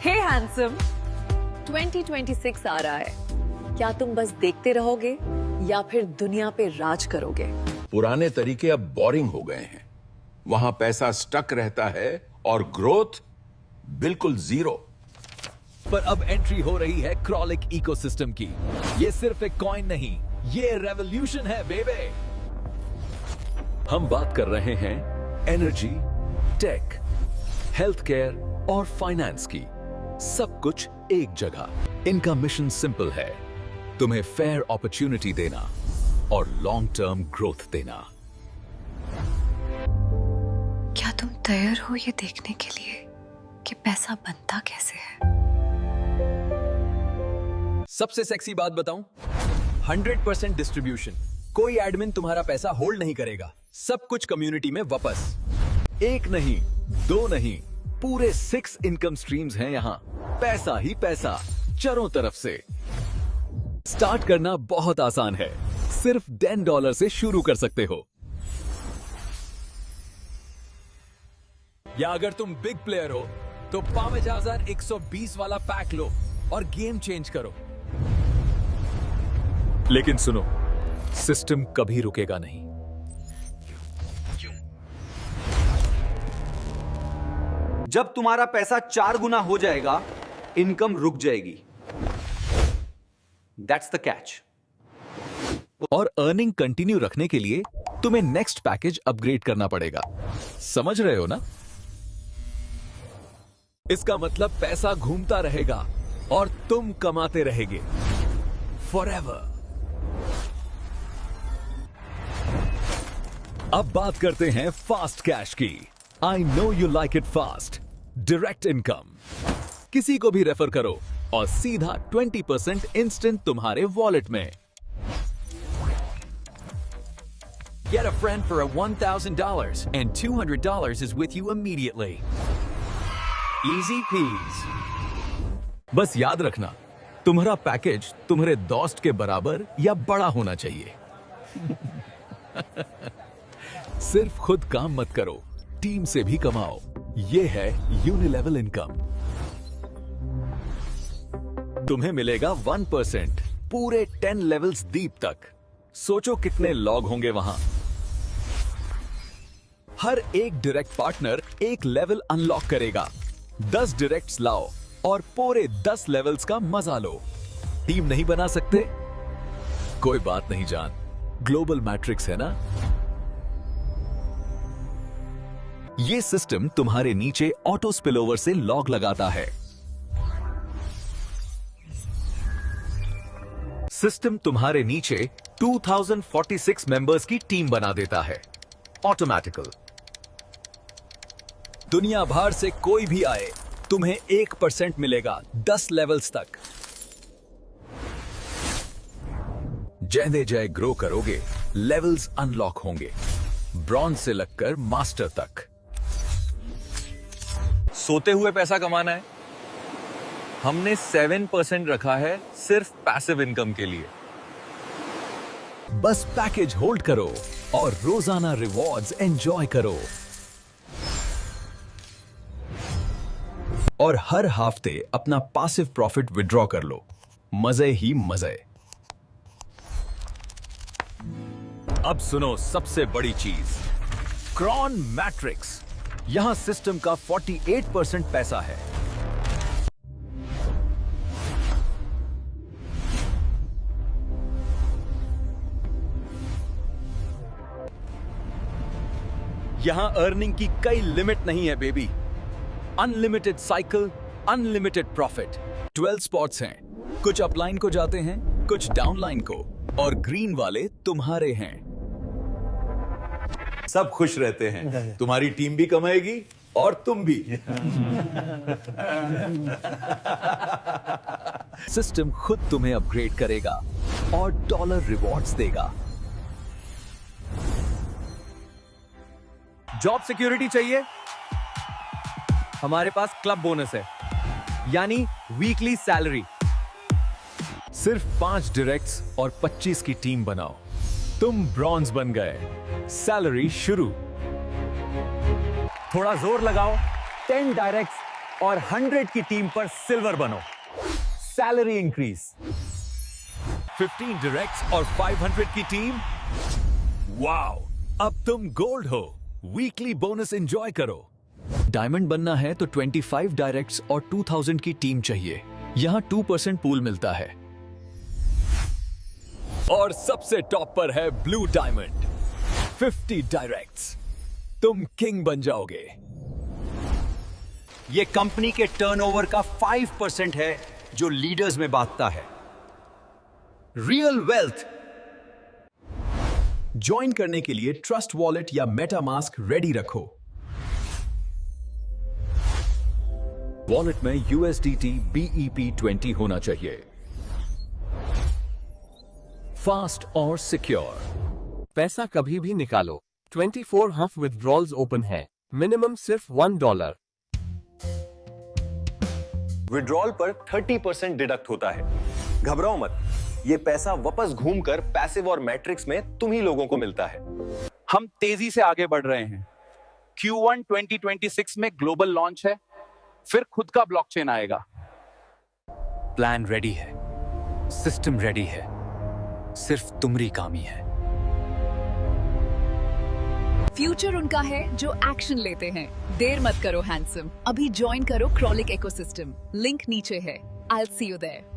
हे handsome, 2026 आ रहा है। क्या तुम बस देखते रहोगे या फिर दुनिया पे राज करोगे? पुराने तरीके अब बोरिंग हो गए हैं। वहां पैसा स्टक रहता है और ग्रोथ बिल्कुल जीरो। पर अब एंट्री हो रही है क्रॉलिक इकोसिस्टम की। ये सिर्फ एक कॉइन नहीं, ये रेवोल्यूशन है बेबे। हम बात कर रहे हैं एनर्जी, टेक, हेल्थ केयर और फाइनेंस की। सब कुछ एक जगह। इनका मिशन सिंपल है, तुम्हें फेयर अपॉर्चुनिटी देना और लॉन्ग टर्म ग्रोथ देना। क्या तुम तैयार हो ये देखने के लिए कि पैसा बनता कैसे है? सबसे सेक्सी बात बताऊं? 100% डिस्ट्रीब्यूशन। कोई एडमिन तुम्हारा पैसा होल्ड नहीं करेगा। सब कुछ कम्युनिटी में वापस। एक नहीं, दो नहीं, पूरे 6 इनकम स्ट्रीम्स हैं यहां। पैसा ही पैसा चारों तरफ से। स्टार्ट करना बहुत आसान है, सिर्फ $10 से शुरू कर सकते हो। या अगर तुम बिग प्लेयर हो तो 5120 वाला पैक लो और गेम चेंज करो। लेकिन सुनो, सिस्टम कभी रुकेगा नहीं। जब तुम्हारा पैसा 4 गुना हो जाएगा, इनकम रुक जाएगी। That's the catch. और अर्निंग कंटिन्यू रखने के लिए तुम्हें नेक्स्ट पैकेज अपग्रेड करना पड़ेगा। समझ रहे हो ना? इसका मतलब पैसा घूमता रहेगा और तुम कमाते रहेंगे फॉरएवर। अब बात करते हैं फास्ट कैश की। I know you like it fast. Direct income. किसी को भी रेफर करो और सीधा 20% इंस्टेंट तुम्हारे वॉलेट में। Get a friend for $1,000 and $200 is with you immediately. Easy peas. बस याद रखना, तुम्हारा पैकेज तुम्हारे दोस्त के बराबर या बड़ा होना चाहिए। सिर्फ खुद काम मत करो, टीम से भी कमाओ। ये है यूनिलेवल इनकम। तुम्हें मिलेगा 1% पूरे 10 लेवल्स डीप तक। सोचो कितने लॉग होंगे वहां। हर एक डायरेक्ट पार्टनर एक लेवल अनलॉक करेगा। 10 डायरेक्ट्स लाओ और पूरे 10 लेवल्स का मजा लो। टीम नहीं बना सकते? कोई बात नहीं जान, ग्लोबल मैट्रिक्स है ना। ये सिस्टम तुम्हारे नीचे ऑटो स्पिलओवर से लॉग लगाता है। सिस्टम तुम्हारे नीचे 2046 मेंबर्स की टीम बना देता है, ऑटोमेटिकल। दुनिया भर से कोई भी आए, तुम्हें 1% मिलेगा 10 लेवल्स तक। जय जय ग्रो करोगे, लेवल्स अनलॉक होंगे, ब्रॉन्ज से लगकर मास्टर तक। सोते हुए पैसा कमाना है? हमने 7% रखा है सिर्फ पैसिव इनकम के लिए। बस पैकेज होल्ड करो और रोजाना रिवॉर्ड्स एंजॉय करो। और हर हफ्ते अपना पासिव प्रॉफिट विड्रॉ कर लो। मजे ही मजे। अब सुनो सबसे बड़ी चीज, क्रॉन मैट्रिक्स। यहां सिस्टम का 48% पैसा है। यहां अर्निंग की कई लिमिट नहीं है baby. Unlimited cycle, unlimited profit. 12 spots हैं, कुछ अपलाइन को जाते हैं, कुछ डाउनलाइन को, और ग्रीन वाले तुम्हारे हैं। सब खुश रहते हैं। तुम्हारी टीम भी कमाएगी और तुम भी। सिस्टम खुद तुम्हें अपग्रेड करेगा और डॉलर रिवॉर्ड्स देगा। जॉब सिक्योरिटी चाहिए? हमारे पास क्लब बोनस है, यानी वीकली सैलरी। सिर्फ 5 डायरेक्ट्स और 25 की टीम बनाओ, तुम ब्रॉन्ज बन गए। सैलरी शुरू। थोड़ा जोर लगाओ, 10 डायरेक्ट्स और 100 की टीम पर सिल्वर बनो। Salary increase. 15 डायरेक्ट्स और 500 की टीम, वाओ, अब तुम गोल्ड हो। वीकली बोनस एंजॉय करो। डायमंड बनना है तो 25 डायरेक्ट्स और 2000 की टीम चाहिए। यहां 2% पूल मिलता है। और सबसे टॉप पर है ब्लू डायमंड, 50 डायरेक्ट्स। तुम किंग बन जाओगे। ये कंपनी के टर्नओवर का 5% है जो लीडर्स में बांटता है। Real wealth. ज्वाइन करने के लिए ट्रस्ट वॉलेट या मेटामास्क रेडी रखो। वॉलेट में USDT BEP20 होना चाहिए। फास्ट और सिक्योर। पैसा कभी भी निकालो। 24 हाफ विथड्रॉल्स ओपन है। मिनिमम सिर्फ $1। विड्रॉल पर 30% डिडक्ट होता है। घबराओ मत, ये पैसा वापस घूमकर पैसिव और मैट्रिक्स में तुम ही लोगों को मिलता है। हम तेजी से आगे बढ़ रहे हैं। Q1 2026 में ग्लोबल लॉन्च है, फिर खुद का ब्लॉकचेन आएगा। प्लान रेडी है, सिस्टम रेडी है, सिर्फ तुम्हारी कामी है। फ्यूचर उनका है जो एक्शन लेते हैं। देर मत करो हैंडसम, अभी ज्वाइन करो क्रॉलिक इकोसिस्टम। लिंक नीचे है। I'll see you there.